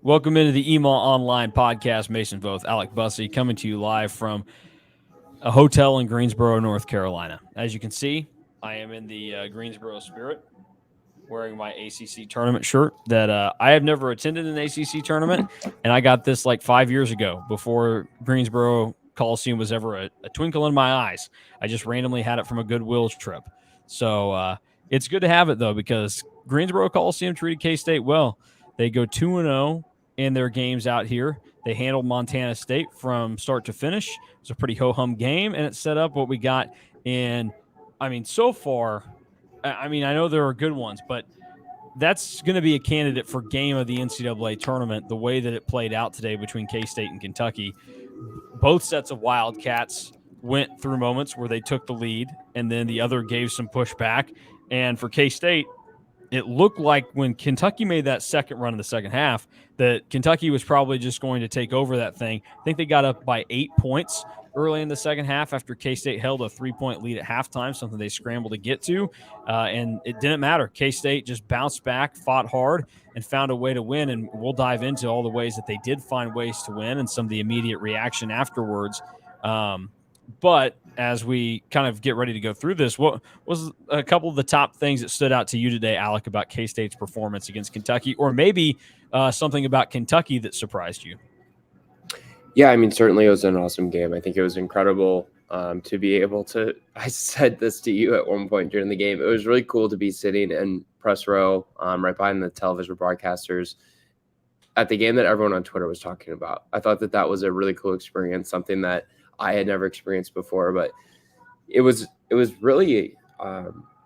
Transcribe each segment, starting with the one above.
Welcome into the Email Online podcast. Mason Voth, Alec Bussey, coming to you live from a hotel in Greensboro, North Carolina. As you can see, I am in the Greensboro spirit, wearing my ACC tournament shirt that I have never attended an ACC tournament, and I got this like 5 years ago before Greensboro Coliseum was ever a twinkle in my eyes. I just randomly had it from a Goodwill trip. So it's good to have it, though, because Greensboro Coliseum treated K State well. They go 2-0 in their games out here. They handled Montana State from start to finish. It was a pretty ho hum game, and it set up what we got in. I mean, so far, I mean, I know there are good ones, but that's going to be a candidate for game of the NCAA tournament. The way that it played out today between K State and Kentucky, both sets of Wildcats went through moments where they took the lead, and then the other gave some pushback. And for K State, it looked like when Kentucky made that second run in the second half that Kentucky was probably just going to take over that thing. I think they got up by 8 points early in the second half after K-State held a 3-point lead at halftime, something they scrambled to get to. And it didn't matter. K-State just bounced back, fought hard, and found a way to win. And we'll dive into all the ways that they did find ways to win and some of the immediate reaction afterwards. But as we kind of get ready to go through this, what was a couple of the top things that stood out to you today, Alec, about K-State's performance against Kentucky, or maybe something about Kentucky that surprised you? Yeah, I mean, certainly it was an awesome game. I think it was incredible to be able to. I said this to you at one point during the game. It was really cool to be sitting in press row right behind the television broadcasters at the game that everyone on Twitter was talking about. I thought that was a really cool experience, something that I had never experienced before. But it was really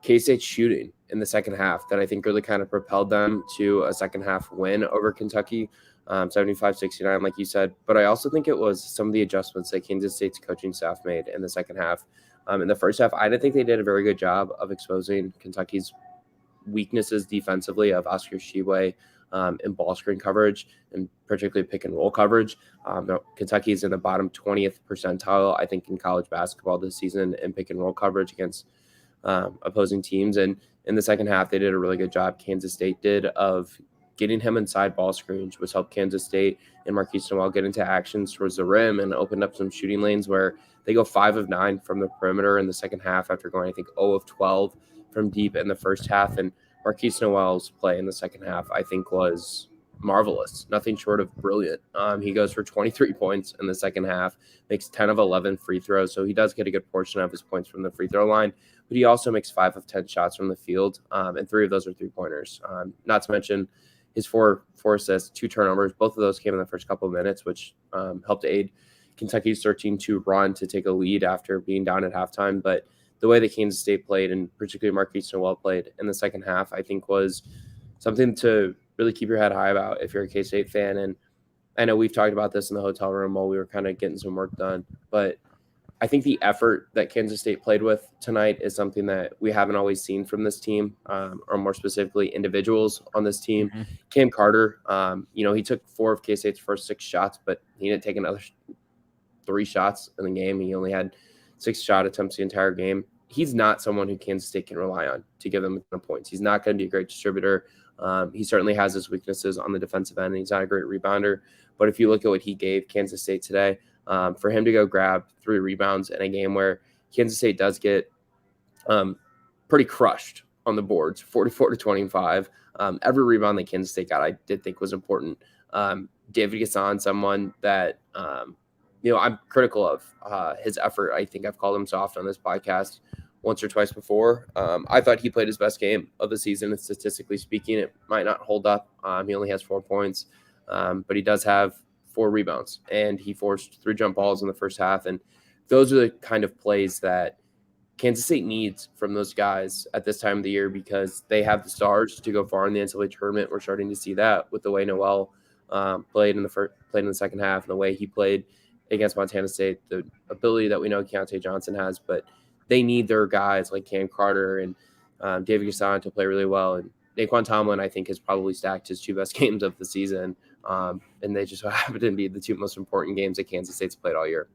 K-State shooting in the second half that I think really kind of propelled them to a second half win over Kentucky. 75-69, like you said. But I also think it was some of the adjustments that Kansas State's coaching staff made in the second half. In the first half, I didn't think they did a very good job of exposing Kentucky's weaknesses defensively of Oscar Tshiebwe in ball screen coverage and particularly pick and roll coverage. Kentucky is in the bottom 20th percentile, I think, in college basketball this season in pick and roll coverage against opposing teams. And in the second half, they did a really good job. Kansas State did of getting him inside ball screens, which helped Kansas State and Marquise Noel get into actions towards the rim and opened up some shooting lanes where they go 5 of 9 from the perimeter in the second half after going, I think, 0 of 12 from deep in the first half. And Marquise Noel's play in the second half, I think, was marvelous, nothing short of brilliant. He goes for 23 points in the second half, makes 10 of 11 free throws, so he does get a good portion of his points from the free throw line, but he also makes 5 of 10 shots from the field, and 3 of those are three-pointers. Not to mention his four assists, 2 turnovers. Both of those came in the first couple of minutes, which helped aid Kentucky's 13-2 run to take a lead after being down at halftime. But the way that Kansas State played, and particularly Marquise Noel played in the second half, I think was something to really keep your head high about if you're a K-State fan. And I know we've talked about this in the hotel room while we were kind of getting some work done, but I think the effort that Kansas State played with tonight is something that we haven't always seen from this team, or more specifically individuals on this team. Mm-hmm. Cam Carter, he took 4 of K-State's first 6 shots, but he didn't take another 3 shots in the game. He only had 6 shot attempts the entire game. He's not someone who Kansas State can rely on to give them a ton of points. He's not going to be a great distributor. He certainly has his weaknesses on the defensive end, and he's not a great rebounder. But if you look at what he gave Kansas State today, for him to go grab 3 rebounds in a game where Kansas State does get pretty crushed on the boards, 44-25. Every rebound that Kansas State got, I did think was important. David Gasson, someone that I'm critical of his effort. I think I've called him soft on this podcast once or twice before. I thought he played his best game of the season, and statistically speaking, it might not hold up. He only has 4 points, but he does have 4 rebounds, and he forced 3 jump balls in the first half. And those are the kind of plays that Kansas State needs from those guys at this time of the year because they have the stars to go far in the NCAA tournament. We're starting to see that with the way Noel played in the second half and the way he played against Montana State, the ability that we know Keontae Johnson has, but they need their guys like Cam Carter and David Gasson to play really well. And Naquan Tomlin, I think, has probably stacked his 2 best games of the season. And they just happen to be the 2 most important games that Kansas State's played all year.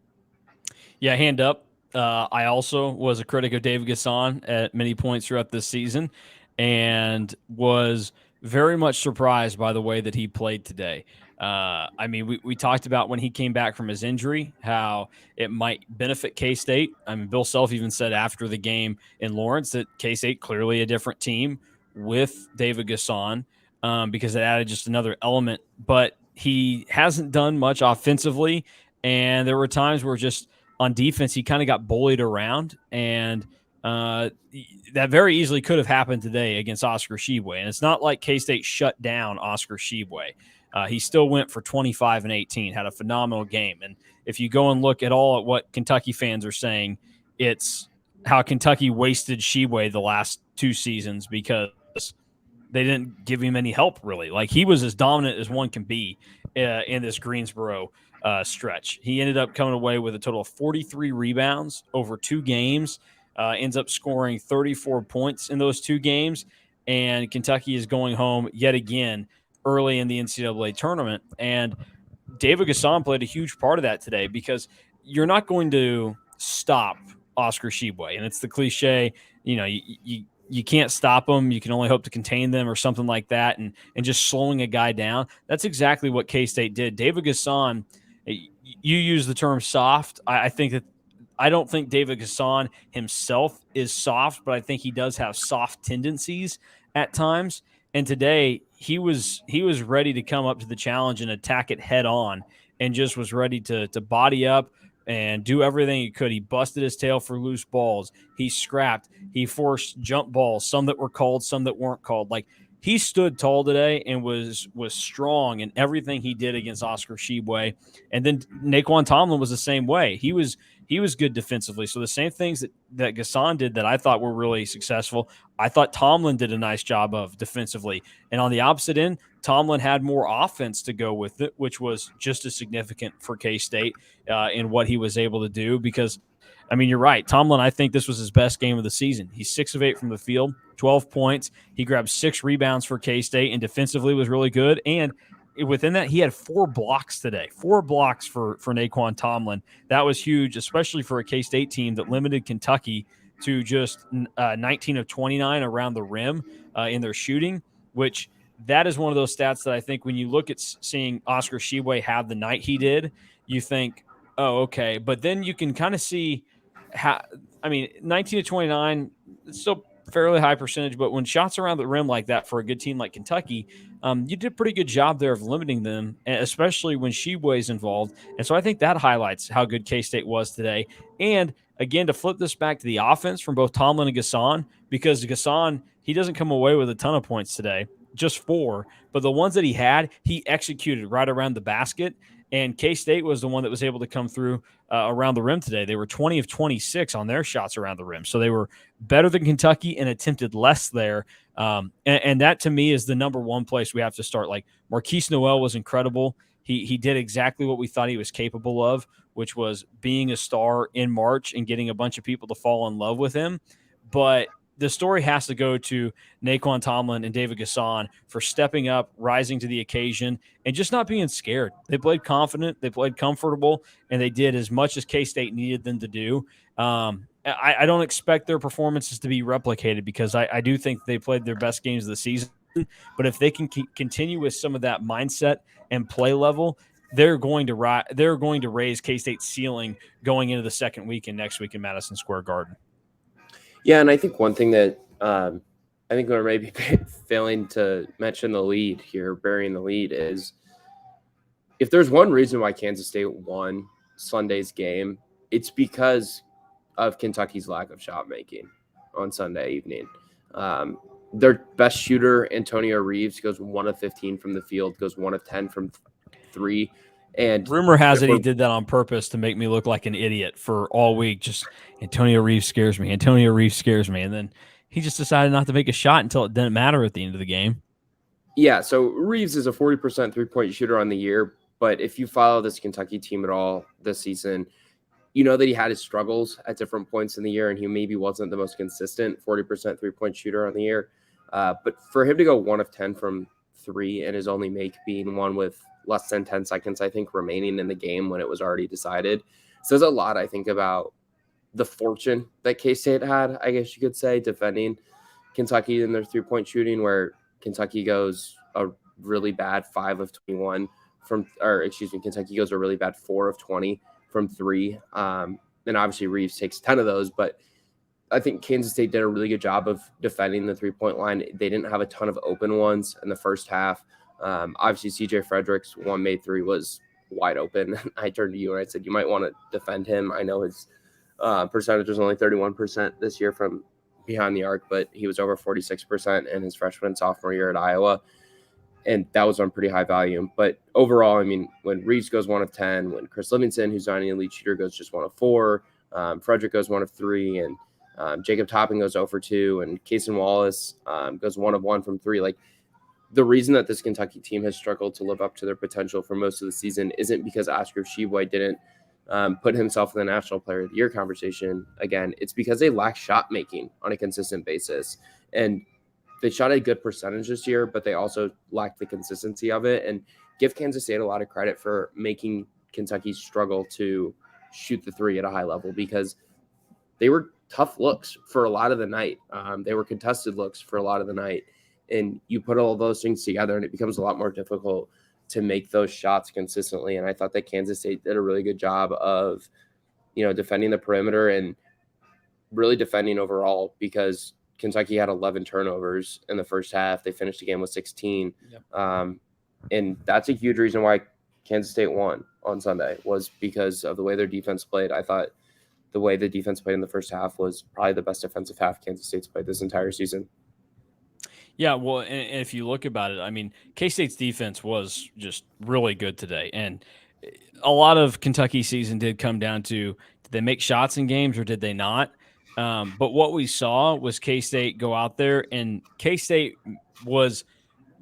Yeah, hand up. I also was a critic of David Gasson at many points throughout this season and was very much surprised by the way that he played today. I mean, we talked about when he came back from his injury, how it might benefit K State. I mean, Bill Self even said after the game in Lawrence that K State clearly a different team with David Gasson, because it added just another element. But he hasn't done much offensively, and there were times where just on defense he kind of got bullied around, and uh, that very easily could have happened today against Oscar Tshiebwe. And it's not like K State shut down Oscar Tshiebwe. He still went for 25 and 18, had a phenomenal game. And if you go and look at all at what Kentucky fans are saying, it's how Kentucky wasted Tshiebwe the last two seasons because they didn't give him any help, really. Like, he was as dominant as one can be in this Greensboro stretch. He ended up coming away with a total of 43 rebounds over 2 games, ends up scoring 34 points in those 2 games, and Kentucky is going home yet again early in the NCAA tournament. And David Gasson played a huge part of that today because you're not going to stop Oscar Tshiebwe. And it's the cliche, you can't stop them. You can only hope to contain them or something like that. And just slowing a guy down. That's exactly what K-State did. David Gasson, you use the term soft. I don't think David Gasson himself is soft, but I think he does have soft tendencies at times. And today he was ready to come up to the challenge and attack it head on, and just was ready to body up and do everything he could. He busted his tail for loose balls. He scrapped. He forced jump balls, some that were called, some that weren't called. Like, he stood tall today and was strong in everything he did against Oscar Tshiebwe. And then Naquan Tomlin was the same way. He was good defensively. So the same things that Gasson did that I thought were really successful, I thought Tomlin did a nice job of defensively. And on the opposite end, Tomlin had more offense to go with it, which was just as significant for K-State in what he was able to do. Because, I mean, you're right. Tomlin, I think this was his best game of the season. He's 6 of 8 from the field, 12 points. He grabbed 6 rebounds for K-State and defensively was really good. And within that, he had 4 blocks today. 4 blocks for Naquan Tomlin. That was huge, especially for a K-State team that limited Kentucky to just 19 of 29 around the rim in their shooting, which that is one of those stats that I think when you look at seeing Oscar Tshiebwe have the night he did, you think, oh, okay. But then you can kind of see how, I mean, 19 to 29, it's still fairly high percentage, but when shots around the rim like that for a good team like Kentucky, you did a pretty good job there of limiting them, especially when Sheboy's involved. And so I think that highlights how good K-State was today. And again, to flip this back to the offense from both Tomlin and Gasson, because Gasson, he doesn't come away with a ton of points today, just 4, but the ones that he had, he executed right around the basket. And K-State was the one that was able to come through around the rim today. They were 20 of 26 on their shots around the rim. So they were better than Kentucky and attempted less there. And that, to me, is the number one place we have to start. Like, Marquise Noel was incredible. He did exactly what we thought he was capable of, which was being a star in March and getting a bunch of people to fall in love with him. But the story has to go to Naquan Tomlin and David Gasson for stepping up, rising to the occasion, and just not being scared. They played confident, they played comfortable, and they did as much as K-State needed them to do. I don't expect their performances to be replicated because I do think they played their best games of the season. But if they can continue with some of that mindset and play level, they're going to raise K-State's ceiling going into the second weekend next week in Madison Square Garden. Yeah, and I think one thing that I think we're maybe failing to mention the lead here, burying the lead, is if there's one reason why Kansas State won Sunday's game, it's because of Kentucky's lack of shot making on Sunday evening. Their best shooter, Antonio Reeves, goes 1 of 15 from the field, goes 1 of 10 from 3. And rumor has it he did that on purpose to make me look like an idiot for all week. Just Antonio Reeves scares me. Antonio Reeves scares me. And then he just decided not to make a shot until it didn't matter at the end of the game. Yeah, so Reeves is a 40% three-point shooter on the year. But if you follow this Kentucky team at all this season, you know that he had his struggles at different points in the year, and he maybe wasn't the most consistent 40% three-point shooter on the year. But for him to go 1 of 10 from 3 and his only make being one with less than 10 seconds, I think, remaining in the game when it was already decided, says a lot, I think, about the fortune that K-State had, I guess you could say, defending Kentucky in their three-point shooting, where Kentucky goes a really bad 5 of 21 Kentucky goes a really bad 4 of 20 from three. And obviously Reeves takes 10 of those, but I think Kansas State did a really good job of defending the 3-point line. They didn't have a ton of open ones in the first half. Obviously, CJ Frederick's one made three was wide open. I turned to you and I said, you might want to defend him. I know his percentage was only 31% this year from behind the arc, but he was over 46% in his freshman and sophomore year at Iowa. And that was on pretty high volume. But overall, I mean, when Reeves goes 1 of 10, when Chris Livingston, who's not an elite shooter, goes just 1 of 4, Frederick goes 1 of 3, and Jacob Toppin goes 0 for 2, and Cason Wallace goes 1 of 1 from three. Like, the reason that this Kentucky team has struggled to live up to their potential for most of the season isn't because Oscar Tshiebwe didn't put himself in the National Player of the Year conversation again. It's because they lack shot making on a consistent basis. And they shot a good percentage this year, but they also lacked the consistency of it. And give Kansas State a lot of credit for making Kentucky struggle to shoot the three at a high level, because they were tough looks for a lot of the night. They were contested looks for a lot of the night. And you put all those things together and it becomes a lot more difficult to make those shots consistently. And I thought that Kansas State did a really good job of, defending the perimeter and really defending overall, because Kentucky had 11 turnovers in the first half. They finished the game with 16. Yep. And that's a huge reason why Kansas State won on Sunday, was because of the way their defense played. I thought the way the defense played in the first half was probably the best defensive half Kansas State's played this entire season. Yeah, well, and if you look about it, I mean, K-State's defense was just really good today. And a lot of Kentucky season did come down to, did they make shots in games or did they not? But what we saw was K-State go out there, and K-State was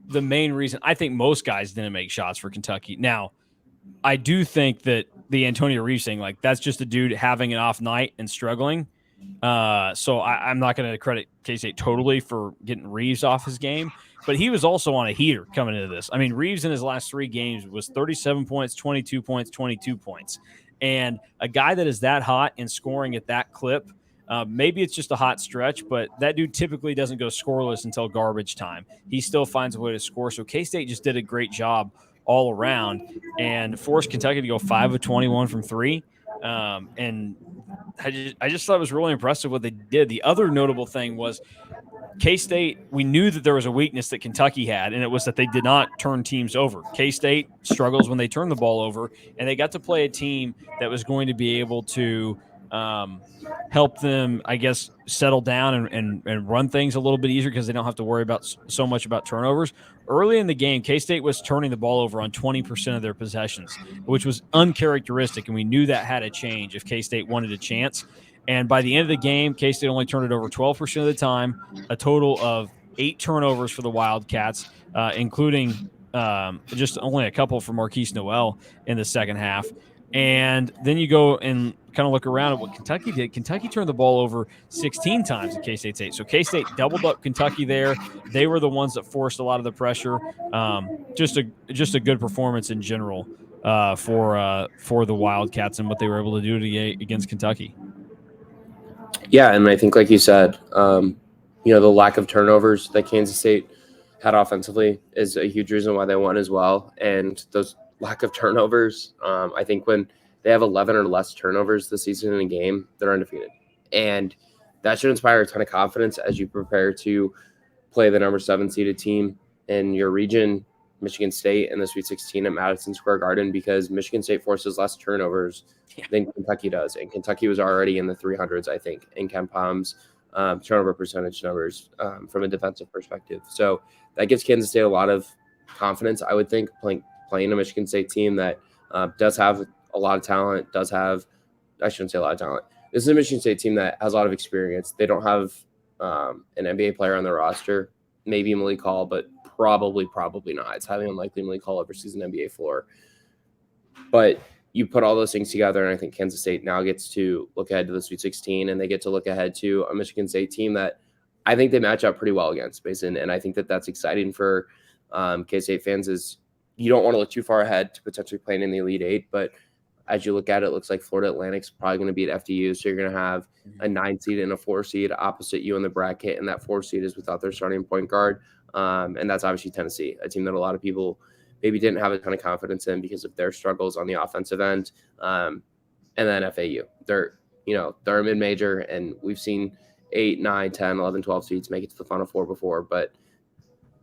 the main reason. I think most guys didn't make shots for Kentucky. Now, I do think that the Antonio Reeves thing, like, that's just a dude having an off night and struggling. So I'm not going to credit K-State totally for getting Reeves off his game, but he was also on a heater coming into this. I mean, Reeves in his last 3 games was 37 points, 22 points, 22 points. And a guy that is that hot and scoring at that clip, maybe it's just a hot stretch, but that dude typically doesn't go scoreless until garbage time. He still finds a way to score. So K-State just did a great job all around and forced Kentucky to go 5 of 21 from 3. And I just thought it was really impressive what they did. The other notable thing was K-State, we knew that there was a weakness that Kentucky had, and it was that they did not turn teams over. K-State struggles when they turn the ball over, and they got to play a team that was going to be able to help them, I guess, settle down and run things a little bit easier because they don't have to worry about so much about turnovers. Early in the game, K-State was turning the ball over on 20% of their possessions, which was uncharacteristic, and we knew that had to change if K-State wanted a chance. And by the end of the game, K-State only turned it over 12% of the time, a total of 8 turnovers for the Wildcats, including just only a couple for Marquise Noel in the second half. And then you go and kind of look around at what Kentucky did. Kentucky turned the ball over 16 times at K-State's 8. So K-State doubled up Kentucky there. They were the ones that forced a lot of the pressure. Just a good performance in general for the Wildcats and what they were able to do against Kentucky. Yeah, and I think, like you said, the lack of turnovers that Kansas State had offensively is a huge reason why they won as well. And those lack of turnovers, I think when they have 11 or less turnovers this season in a game, they're undefeated. And that should inspire a ton of confidence as you prepare to play the number 7 seeded team in your region, Michigan State, in the Sweet 16 at Madison Square Garden, because Michigan State forces less turnovers than Kentucky does. And Kentucky was already in the 300s, I think, in Ken Palm's turnover percentage numbers from a defensive perspective. So that gives Kansas State a lot of confidence, I would think, playing a Michigan State team that does have a lot of talent, I shouldn't say a lot of talent. This is a Michigan State team that has a lot of experience. They don't have an NBA player on their roster, maybe Malik Hall, but probably not. It's highly unlikely Malik Hall ever sees an NBA floor. But you put all those things together, and I think Kansas State now gets to look ahead to the Sweet 16, and they get to look ahead to a Michigan State team that I think they match up pretty well against, Mason. And I think that that's exciting for K-State fans. Is you don't want to look too far ahead to potentially playing in the Elite Eight, but as you look at it, it looks like Florida Atlantic's probably going to be at FDU, so you're going to have a 9 seed and a 4 seed opposite you in the bracket, and that 4 seed is without their starting point guard. And that's obviously Tennessee, a team that a lot of people maybe didn't have a ton of confidence in because of their struggles on the offensive end. And then FAU, they're a mid-major, and we've seen 8, 9, 10, 11, 12 seeds make it to the Final Four before, but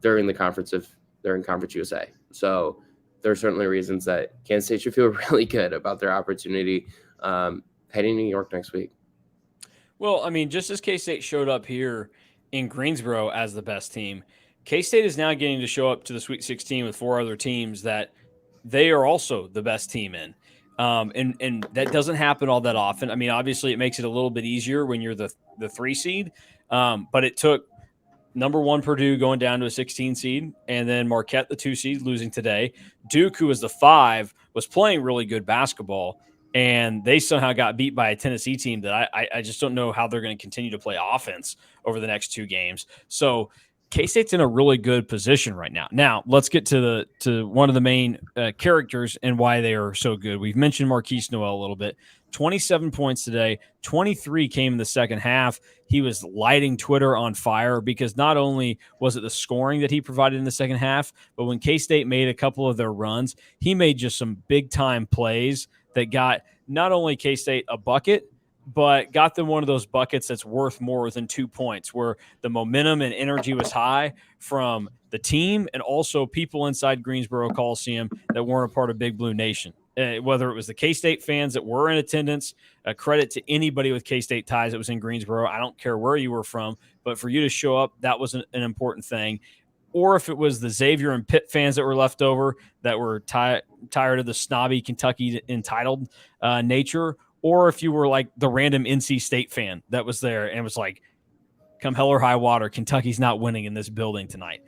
they're in Conference USA. So there's certainly reasons that Kansas State should feel really good about their opportunity heading to New York next week. Well, I mean, just as K-State showed up here in Greensboro as the best team, K-State is now getting to show up to the Sweet 16 with 4 other teams that they are also the best team in. And that doesn't happen all that often. I mean, obviously, it makes it a little bit easier when you're the 3 seed, but it took number 1 Purdue going down to a 16 seed, and then Marquette, the 2 seed, losing today. Duke, who was the 5, was playing really good basketball, and they somehow got beat by a Tennessee team that I just don't know how they're going to continue to play offense over the next 2 games. So K-State's in a really good position right now. Now, let's get to one of the main characters and why they are so good. We've mentioned Marquise Noel a little bit. 27 points today, 23 came in the second half. He was lighting Twitter on fire because not only was it the scoring that he provided in the second half, but when K-State made a couple of their runs, he made just some big-time plays that got not only K-State a bucket, but got them one of those buckets that's worth more than 2 points, where the momentum and energy was high from the team and also people inside Greensboro Coliseum that weren't a part of Big Blue Nation. Whether it was the K-State fans that were in attendance, credit to anybody with K-State ties that was in Greensboro. I don't care where you were from, but for you to show up, that was an important thing. Or if it was the Xavier and Pitt fans that were left over that were tired of the snobby Kentucky entitled nature, or if you were like the random NC State fan that was there and was like, come hell or high water, Kentucky's not winning in this building tonight.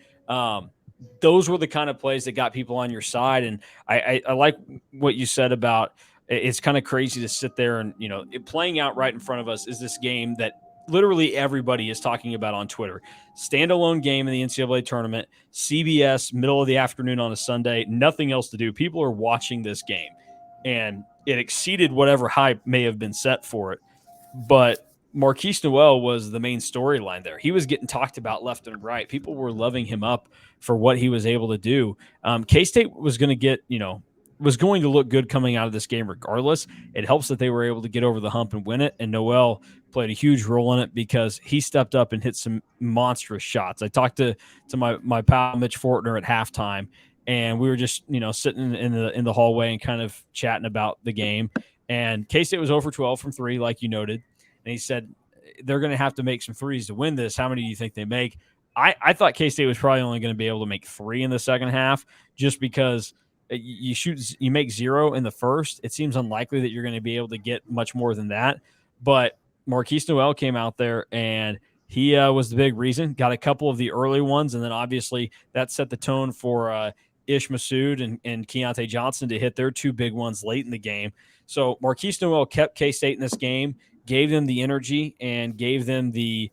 Those were the kind of plays that got people on your side. And I like what you said about it's kind of crazy to sit there and, playing out right in front of us is this game that literally everybody is talking about on Twitter. Standalone game in the NCAA tournament, CBS, middle of the afternoon on a Sunday, nothing else to do. People are watching this game, and it exceeded whatever hype may have been set for it. But Marquise Noel was the main storyline there. He was getting talked about left and right. People were loving him up for what he was able to do. K-State was going to was going to look good coming out of this game regardless. It helps that they were able to get over the hump and win it, and Noel played a huge role in it because he stepped up and hit some monstrous shots. I talked to my pal Mitch Fortner at halftime, and we were just sitting in the hallway and kind of chatting about the game. And K-State was 0 for 12 from 3, like you noted. And he said they're going to have to make some threes to win this. How many do you think they make? I thought K-State was probably only going to be able to make 3 in the second half, just because you make 0 in the first. It seems unlikely that you're going to be able to get much more than that. But Marquise Noel came out there and he was the big reason. Got a couple of the early ones, and then obviously that set the tone for Ish Massoud and Keontae Johnson to hit their 2 big ones late in the game. So Marquise Noel kept K-State in this game, gave them the energy and gave them the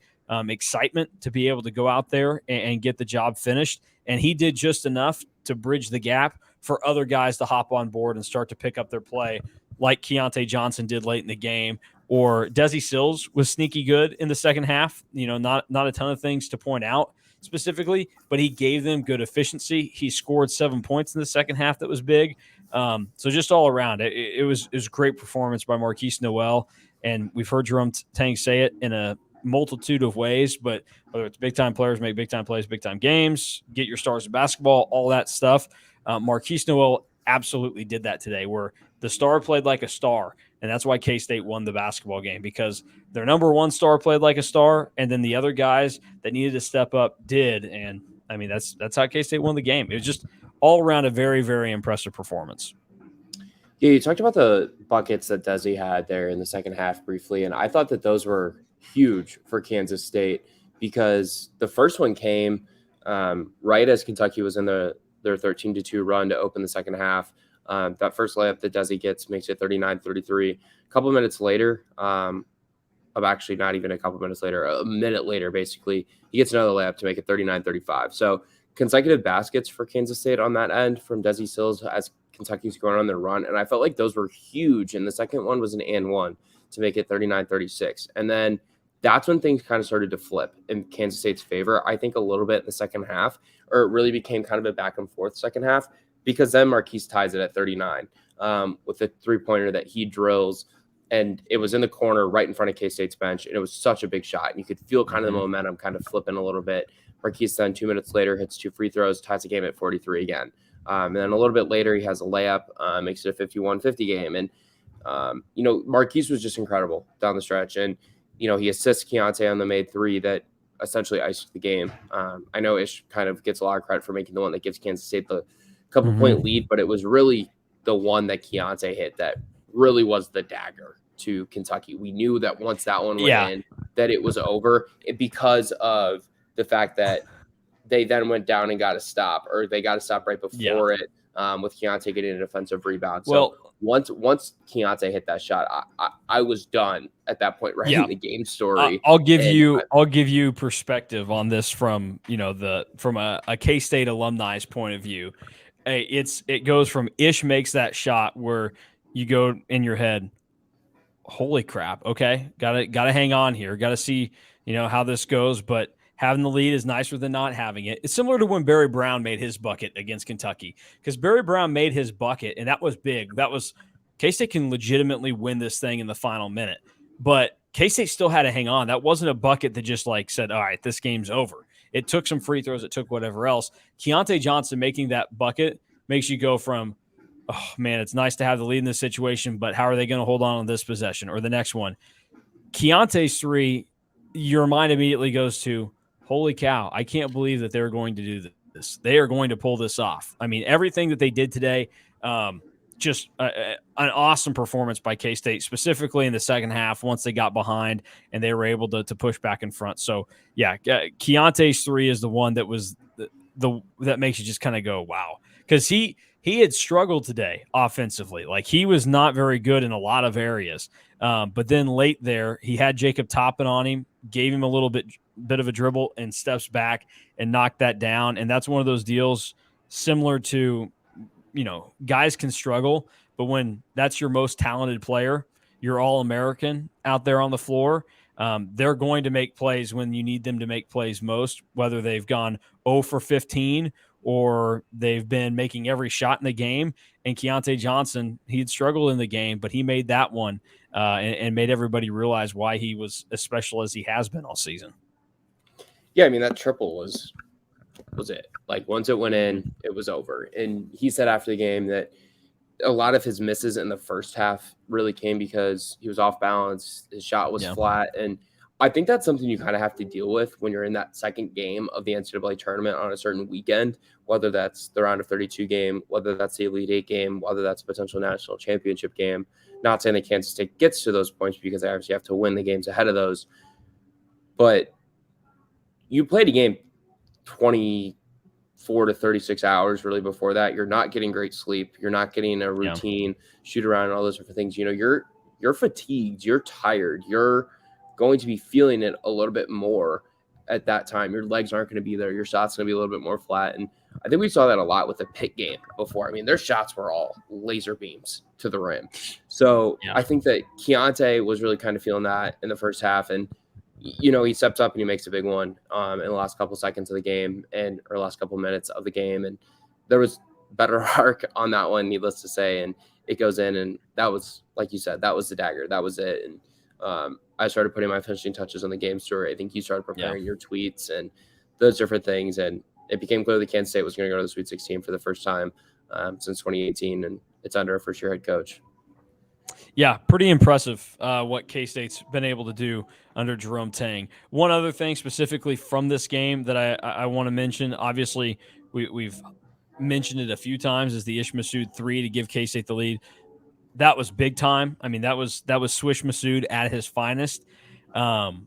excitement to be able to go out there and get the job finished. And he did just enough to bridge the gap for other guys to hop on board and start to pick up their play, like Keontae Johnson did late in the game, or Desi Sills was sneaky good in the second half. Not a ton of things to point out specifically, but he gave them good efficiency. He scored 7 points in the second half. That was big. So just all around, it was a great performance by Marquise Noel. And we've heard Jerome Tang say it in a multitude of ways, but whether it's big-time players make big-time plays, big-time games, get your stars in basketball, all that stuff, Marquise Noel absolutely did that today, where the star played like a star, and that's why K-State won the basketball game, because their number 1 star played like a star, and then the other guys that needed to step up did. And, I mean, that's how K-State won the game. It was just all around a very, very impressive performance. Yeah, you talked about the buckets that Desi had there in the second half briefly, and I thought that those were huge for Kansas State because the first one came right as Kentucky was in their 13-2 run to open the second half. That first layup that Desi gets makes it 39-33. A couple minutes later, actually not even a couple minutes later, a minute later, basically, he gets another layup to make it 39-35. So consecutive baskets for Kansas State on that end from Desi Sills as Kentucky's going on their run. And I felt like those were huge. And the second one was an and one to make it 39-36. And then that's when things kind of started to flip in Kansas State's favor. I think a little bit in the second half, or it really became kind of a back and forth second half, because then Marquise ties it at 39 with a 3-pointer that he drills. And it was in the corner right in front of K-State's bench. And it was such a big shot. And you could feel kind of the momentum kind of flipping a little bit. Marquise then 2 minutes later hits 2 free throws, ties the game at 43 again. And then a little bit later, he has a layup, makes it a 51-50 game. And, Marquise was just incredible down the stretch. And, he assists Keontae on the made 3 that essentially iced the game. I know Ish kind of gets a lot of credit for making the one that gives Kansas State the couple-point lead, but it was really the one that Keontae hit that really was the dagger to Kentucky. We knew that once that one went in, that it was over because of the fact that they then went down and got a stop, or they got a stop right before it, with Keontae getting a defensive rebound. Well, so once Keontae hit that shot, I was done at that point writing the game story. I'll give you perspective on this from a K-State alumni's point of view. It goes from Ish makes that shot where you go in your head, holy crap, okay, gotta hang on here, gotta see how this goes, but having the lead is nicer than not having it. It's similar to when Barry Brown made his bucket against Kentucky, because Barry Brown made his bucket, and that was big. That was K-State can legitimately win this thing in the final minute, but K-State still had to hang on. That wasn't a bucket that just said, all right, this game's over. It took some free throws. It took whatever else. Keontae Johnson making that bucket makes you go from, oh, man, it's nice to have the lead in this situation, but how are they going to hold on this possession or the next one? Keontae's 3, your mind immediately goes to, holy cow, I can't believe that they're going to do this. They are going to pull this off. I mean, everything that they did today, just an awesome performance by K-State, specifically in the second half once they got behind and they were able to push back in front. So, yeah, Keontae's 3 is the one that was that makes you just kind of go, wow. Because he had struggled today offensively. He was not very good in a lot of areas. But then late there, he had Jacob Toppin on him, gave him a little bit of a dribble and steps back and knocked that down. And that's one of those deals similar to, guys can struggle, but when that's your most talented player, you're All-American out there on the floor, they're going to make plays when you need them to make plays most, whether they've gone 0 for 15 or they've been making every shot in the game. And Keontae Johnson, he had struggled in the game, but he made that one and made everybody realize why he was as special as he has been all season. Yeah, I mean, that triple was it. Once it went in, it was over. And he said after the game that a lot of his misses in the first half really came because he was off balance. His shot was flat. And I think that's something you kind of have to deal with when you're in that second game of the NCAA tournament on a certain weekend, whether that's the round of 32 game, whether that's the Elite 8 game, whether that's a potential national championship game. Not saying that Kansas State gets to those points because they obviously have to win the games ahead of those. But you played a game 24 to 36 hours really before that. You're not getting great sleep. You're not getting a routine shoot around and all those different things. You're fatigued. You're tired. You're going to be feeling it a little bit more at that time. Your legs aren't going to be there. Your shot's going to be a little bit more flat. And I think we saw that a lot with the Pitt game before. I mean, their shots were all laser beams to the rim. So I think that Keontae was really kind of feeling that in the first half. And, he steps up and he makes a big one in the last couple seconds of the game or last couple minutes of the game. And there was better arc on that one, needless to say. And it goes in, and that was, like you said, that was the dagger. That was it. And I started putting my finishing touches on the game story. I think you started preparing your tweets and those different things. And it became clear that Kansas State was going to go to the Sweet 16 for the first time since 2018. And it's under a first-year head coach. Yeah, pretty impressive what K-State's been able to do under Jerome Tang. One other thing specifically from this game that I want to mention, obviously we've mentioned it a few times, is the Ish Massoud 3 to give K-State the lead. That was big time. I mean, that was Swish Massoud at his finest. And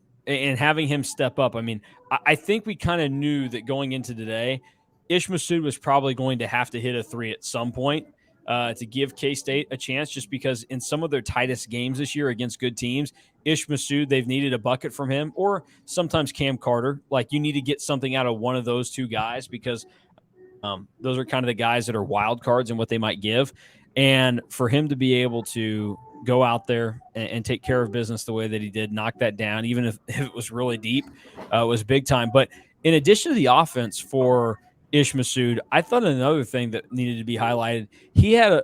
having him step up, I mean, I think we kind of knew that going into today, Ish Massoud was probably going to have to hit a 3 at some point to give K-State a chance, just because in some of their tightest games this year against good teams, Ish Massoud, they've needed a bucket from him, or sometimes Cam Carter. You need to get something out of one of those two guys, because those are kind of the guys that are wild cards and what they might give. And for him to be able to go out there and take care of business the way that he did, knock that down, even if it was really deep, was big time. But in addition to the offense for Ish Massoud, I thought another thing that needed to be highlighted, he had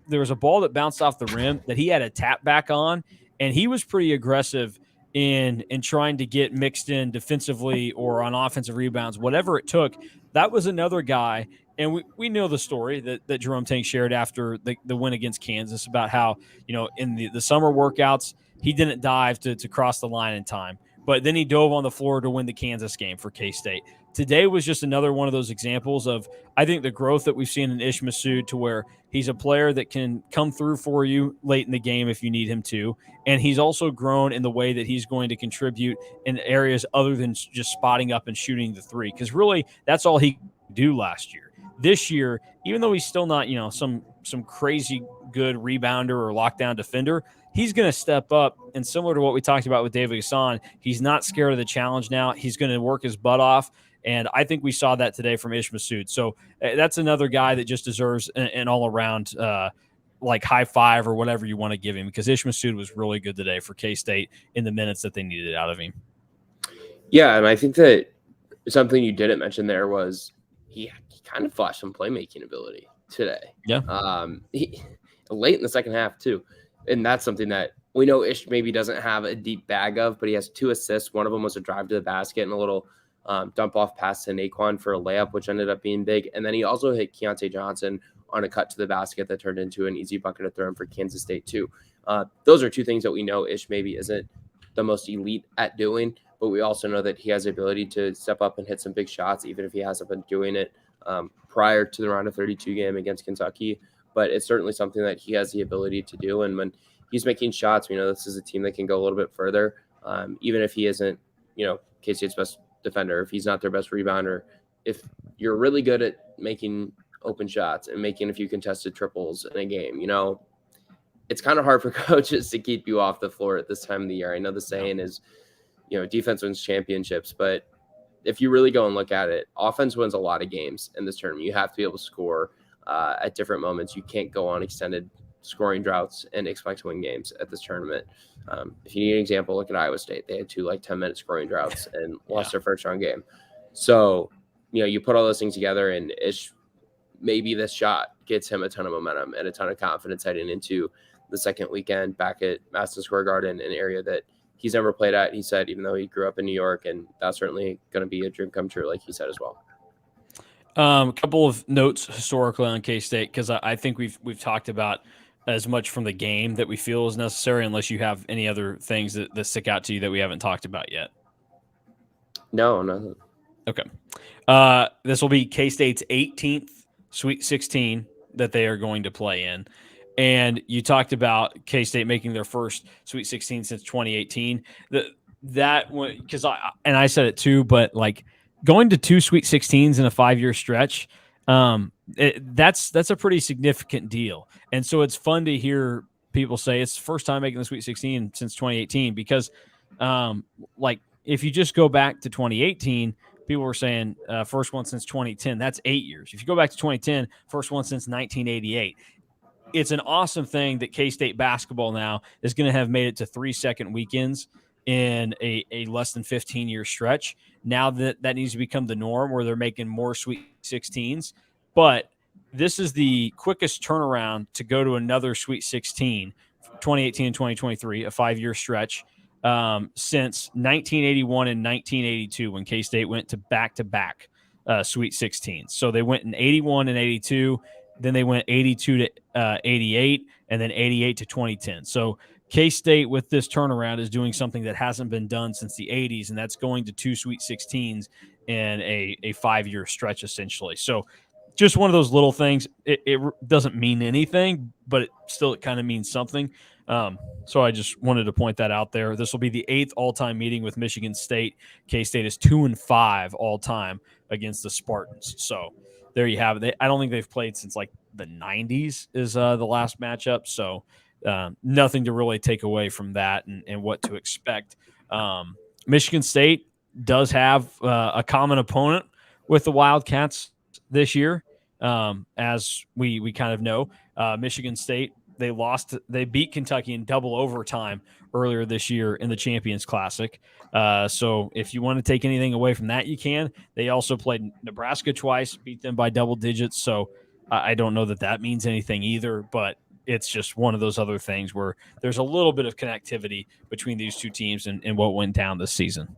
there was a ball that bounced off the rim that he had a tap back on, and he was pretty aggressive in trying to get mixed in defensively or on offensive rebounds, whatever it took. That was another guy. And we know the story that Jerome Tang shared after the win against Kansas about how, in the summer workouts, he didn't dive to cross the line in time. But then he dove on the floor to win the Kansas game for K-State. Today was just another one of those examples of, I think, the growth that we've seen in Ish Massoud, to where he's a player that can come through for you late in the game if you need him to. And he's also grown in the way that he's going to contribute in areas other than just spotting up and shooting the three. Because really, that's all he could do last year. This year, even though he's still not, some crazy good rebounder or lockdown defender, he's going to step up. And similar to what we talked about with David Hassan, he's not scared of the challenge now. He's going to work his butt off. And I think we saw that today from Ish Massoud. So that's another guy that just deserves an all-around like high five or whatever you want to give him, because Ish Massoud was really good today for K-State in the minutes that they needed out of him. Yeah, and I think that something you didn't mention there was he kind of flashed some playmaking ability today. Yeah. Late in the second half too. And that's something that we know Ish maybe doesn't have a deep bag of, but he has 2 assists. One of them was a drive to the basket and a little dump off pass to Naquan for a layup, which ended up being big. And then he also hit Keontae Johnson on a cut to the basket that turned into an easy bucket of throw in for Kansas State too. Those are 2 things that we know Ish maybe isn't the most elite at doing, but we also know that he has the ability to step up and hit some big shots, even if he hasn't been doing it prior to the round of 32 game against Kentucky. But it's certainly something that he has the ability to do. And when he's making shots, we know this is a team that can go a little bit further, even if he isn't, K-State's best defender, if he's not their best rebounder. If you're really good at making open shots and making a few contested triples in a game, it's kind of hard for coaches to keep you off the floor at this time of the year. I know the saying is, defense wins championships, but if you really go and look at it, offense wins a lot of games in this tournament. You have to be able to score at different moments. You can't go on extended scoring droughts and expect to win games at this tournament. If you need an example, look at Iowa State. They had 2 10-minute scoring droughts and lost their first round game. So, you put all those things together, and maybe this shot gets him a ton of momentum and a ton of confidence heading into the second weekend back at Madison Square Garden, an area that he's never played at, he said, even though he grew up in New York, and that's certainly going to be a dream come true, like he said as well. A couple of notes historically on K-State, because I think we've talked about as much from the game that we feel is necessary, unless you have any other things that stick out to you that we haven't talked about yet. No. Okay. This will be K-State's 18th Sweet 16 that they are going to play in. And you talked about K-State making their first Sweet 16 since 2018. Because I said it too, but like going to 2 Sweet 16s in a 5-year stretch, that's a pretty significant deal. And so it's fun to hear people say it's the first time making the Sweet 16 since 2018, because if you just go back to 2018, people were saying first one since 2010. That's 8 years. If you go back to 2010, first one since 1988. It's an awesome thing that K-State basketball now is going to have made it to 3 second weekends in a less than 15-year stretch. Now that needs to become the norm, where they're making more Sweet 16s. But this is the quickest turnaround to go to another Sweet 16, 2018 and 2023, a 5-year stretch, since 1981 and 1982, when K-State went to back-to-back Sweet 16s. So they went in 81 and 82. Then they went 82 to 88, and then 88 to 2010. So K-State with this turnaround is doing something that hasn't been done since the 80s, and that's going to 2 Sweet 16s in a 5-year stretch, essentially. So just one of those little things. It doesn't mean anything, but it kind of means something. So I just wanted to point that out there. This will be the 8th all-time meeting with Michigan State. K-State is 2-5 all-time against the Spartans. So there you have it. I don't think they've played since like the 90s is the last matchup. So nothing to really take away from that and what to expect. Michigan State does have a common opponent with the Wildcats this year. As we kind of know, Michigan State They beat Kentucky in double overtime earlier this year in the Champions Classic. So if you want to take anything away from that, you can. They also played Nebraska twice, beat them by double digits. So I don't know that that means anything either, but it's just one of those other things where there's a little bit of connectivity between these two teams and what went down this season.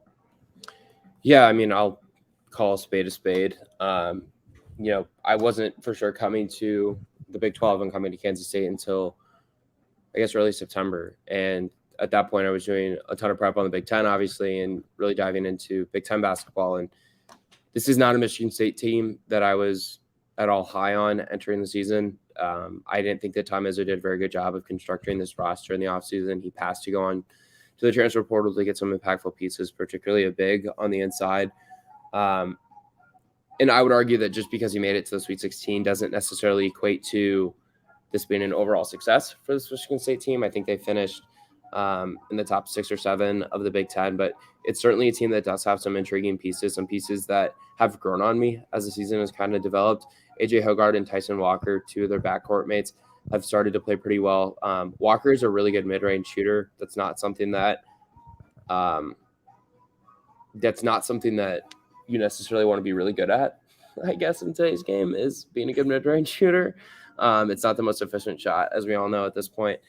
Yeah, I mean, I'll call a spade a spade. I wasn't for sure coming to the Big 12 and coming to Kansas State until, I guess, early September. And at that point, I was doing a ton of prep on the Big 10, obviously, and really diving into Big 10 basketball. And this is not a Michigan State team that I was at all high on entering the season. I didn't think that Tom Izzo did a very good job of constructing this roster in the offseason. He passed to go on to the transfer portal to get some impactful pieces, particularly a big on the inside. And I would argue that just because he made it to the Sweet 16 doesn't necessarily equate to this being an overall success for this Michigan State team. I think they finished in the top 6 or 7 of the Big Ten, but it's certainly a team that does have some intriguing pieces, some pieces that have grown on me as the season has kind of developed. AJ Hoggard and Tyson Walker, 2 of their backcourt mates, have started to play pretty well. Walker is a really good mid-range shooter. That's not something that you necessarily want to be really good at, I guess, in today's game, is being a good mid-range shooter. It's not the most efficient shot, as we all know at this point,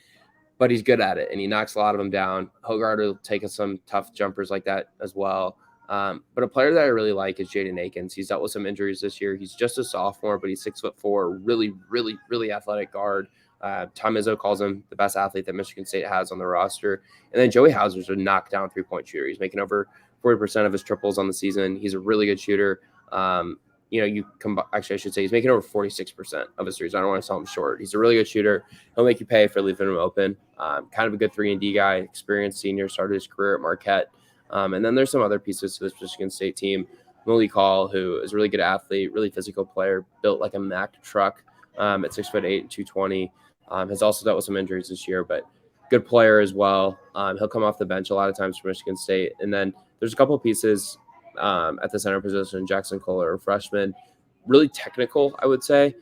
but he's good at it, and he knocks a lot of them down. Hoggard will take some tough jumpers like that as well. But a player that I really like is Jaden Akins. He's dealt with some injuries this year. He's just a sophomore, but he's 6'4", really, really, really athletic guard. Tom Izzo calls him the best athlete that Michigan State has on the roster. And then Joey Hauser's a knockdown three-point shooter. He's making over 40% of his triples on the season. He's a really good shooter. I should say he's making over 46% of his threes. I don't want to sell him short. He's a really good shooter. He'll make you pay for leaving him open. Kind of a good 3-and-D guy, experienced senior, started his career at Marquette. And then there's some other pieces to this Michigan State team. Malik Hall, who is a really good athlete, really physical player, built like a Mack truck at 6'8" and 220. Has also dealt with some injuries this year, but good player as well. He'll come off the bench a lot of times for Michigan State. And then there's a couple of pieces at the center position. Jackson Kohler, a freshman, really technical, I would say.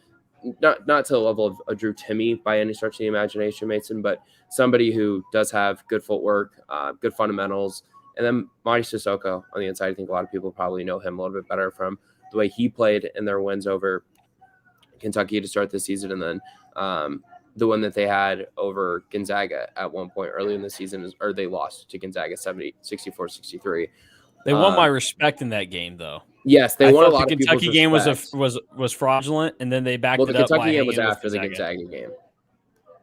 Not to the level of a Drew Timme by any stretch of the imagination, Mason, but somebody who does have good footwork, good fundamentals. And then Madi Sissoko on the inside. I think a lot of people probably know him a little bit better from the way he played in their wins over Kentucky to start the season. And then the one that they had over Gonzaga at one point early in the season, or they lost to Gonzaga 64-63. They won my respect in that game, though. Yes, they won a lot of people's respect. The Kentucky game was fraudulent, and then they backed it up. Well, the Kentucky game was after the Gonzaga game.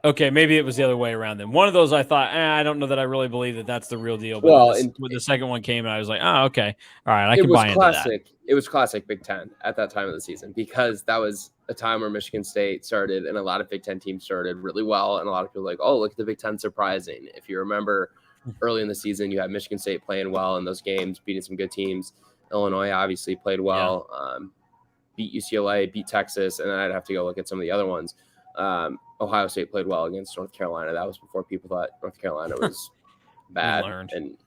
Okay, maybe it was the other way around then. One of those I thought, I don't know that I really believe that that's the real deal. But when the second one came, and I was like, oh, okay. All right, I can buy into that. It was classic Big Ten at that time of the season, because that was a time where Michigan State started and a lot of Big Ten teams started really well. And a lot of people were like, oh, look at the Big Ten surprising. If you remember early in the season, you had Michigan State playing well in those games, beating some good teams. Illinois obviously played well, beat UCLA, beat Texas, and then I'd have to go look at some of the other ones. Ohio State played well against North Carolina. That was before people thought North Carolina was bad and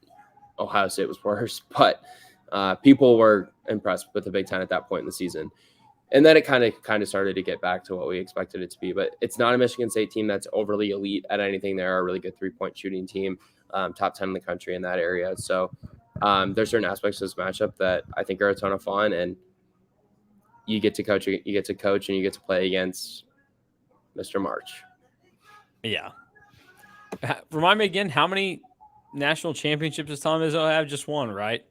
Ohio State was worse. But people were impressed with the Big Ten at that point in the season. And then it kind of started to get back to what we expected it to be. But it's not a Michigan State team that's overly elite at anything. They're a really good three-point shooting team, top 10 in the country in that area. So there's certain aspects of this matchup that I think are a ton of fun. And you get to coach, and you get to play against Mr. March. Yeah. Remind me again, how many national championships does Tom Izzo have? Just one, right?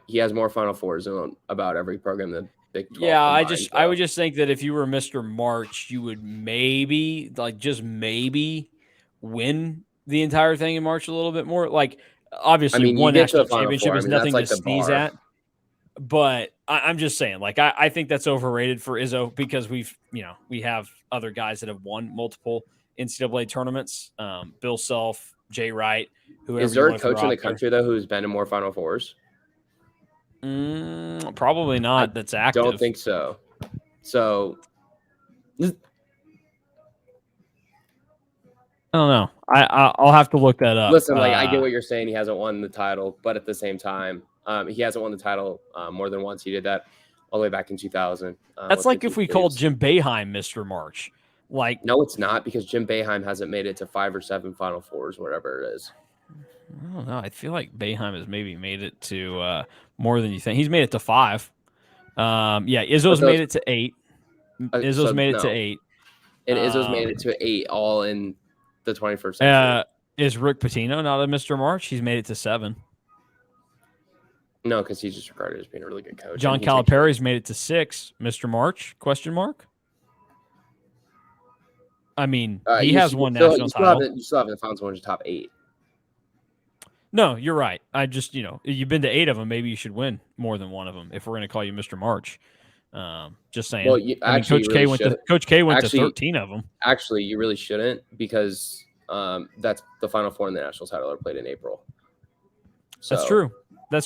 He has more Final Fours than about every program in the Big 12. Yeah, I would just think that if you were Mr. March, you would maybe win the entire thing in March a little bit more. Like, obviously, one national championship is nothing to sneeze at. But I'm just saying, like, I think that's overrated for Izzo, because we have other guys that have won multiple NCAA tournaments. Bill Self, Jay Wright, whoever. Is there a coach in the country though who's been in more Final Fours? Probably not. That's active. Don't think so. So I don't know. I'll have to look that up. Listen, I get what you're saying. He hasn't won the title, but at the same time, he hasn't won the title more than once. He did that all the way back in 2000. That's like if we called Jim Boeheim Mr. March. Like, no, it's not, because Jim Boeheim hasn't made it to 5 or 7 Final Fours, whatever it is. I don't know. I feel like Boeheim has maybe made it to more than you think. He's made it to 5. Yeah, But Izzo's those, made it to 8. Izzo's so made it to no, 8. and Izzo's made it to 8, all in the 21st century. Is Rick Pitino not a Mr. March? He's made it to 7. No, because he's just regarded as being a really good coach. John Calipari's made it to 6. Mr. March? Question mark. I mean, he has one national title. You still haven't found someone who's top 8. No, you're right. I just, you've been to 8 of them. Maybe you should win more than one of them if we're going to call you Mr. March. Just saying. Well, Coach K went to 13 of them. Actually, you really shouldn't, because that's the Final Four in the national title are played in April. So, That's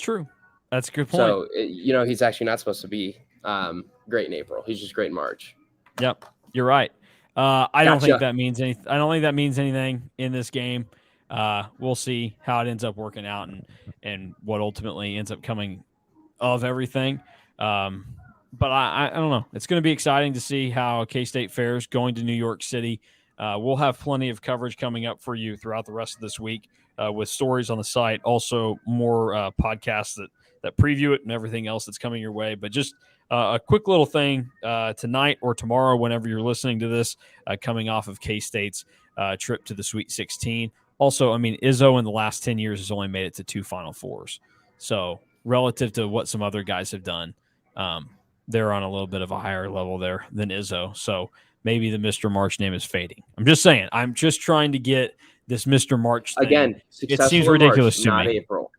true. That's a good point. So, he's actually not supposed to be great in April. He's just great in March. Yep, you're right. I don't think that means anything. I don't think that means anything in this game. We'll see how it ends up working out and what ultimately ends up coming of everything. But I don't know. It's going to be exciting to see how K-State fares going to New York City. We'll have plenty of coverage coming up for you throughout the rest of this week with stories on the site, also more podcasts that preview it and everything else that's coming your way. But just a quick little thing tonight or tomorrow, whenever you're listening to this, coming off of K-State's trip to the Sweet 16. Also, I mean, Izzo in the last 10 years has only made it to 2 Final Fours. So relative to what some other guys have done, they're on a little bit of a higher level there than Izzo. So maybe the Mr. March name is fading. I'm just saying. I'm just trying to get this Mr. March thing. Again, it seems ridiculous to me. Not April.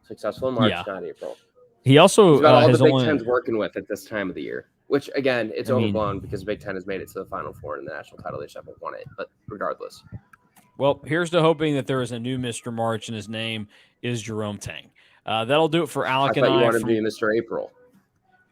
Successful in March, not April. He also he's got all the Big Ten's working with at this time of the year, which, again, it's overblown because Big Ten has made it to the Final Four in the national title. They just haven't won it, but regardless. Well, here's to hoping that there is a new Mr. March, and his name is Jerome Tang. That'll do it for Alec and I. I thought you wanted to be Mr. April.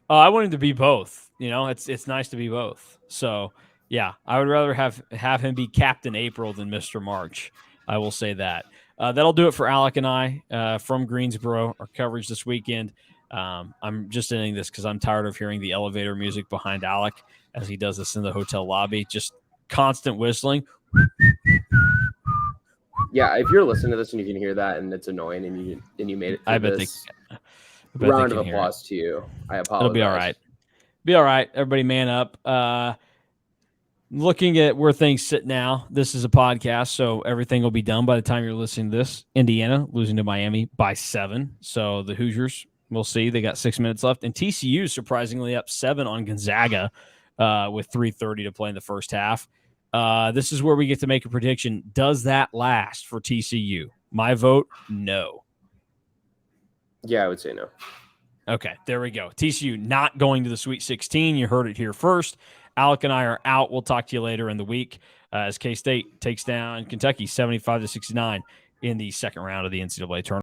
I want him to be both. It's nice to be both. So, yeah, I would rather have him be Captain April than Mr. March. I will say that. That'll do it for Alec and I from Greensboro, our coverage this weekend. I'm just ending this because I'm tired of hearing the elevator music behind Alec as he does this in the hotel lobby. Just constant whistling. Yeah, if you're listening to this and you can hear that and it's annoying and you made it through this, round of applause to you. I apologize. It'll be all right. Be all right. Everybody man up. Looking at where things sit now, this is a podcast, so everything will be done by the time you're listening to this. Indiana losing to Miami by 7. So the Hoosiers, we'll see. They got 6 minutes left. And TCU surprisingly up 7 on Gonzaga with 3:30 to play in the first half. This is where we get to make a prediction. Does that last for TCU? My vote, no. Yeah, I would say no. Okay, there we go. TCU not going to the Sweet 16. You heard it here first. Alec and I are out. We'll talk to you later in the week as K-State takes down Kentucky 75-69 in the second round of the NCAA tournament.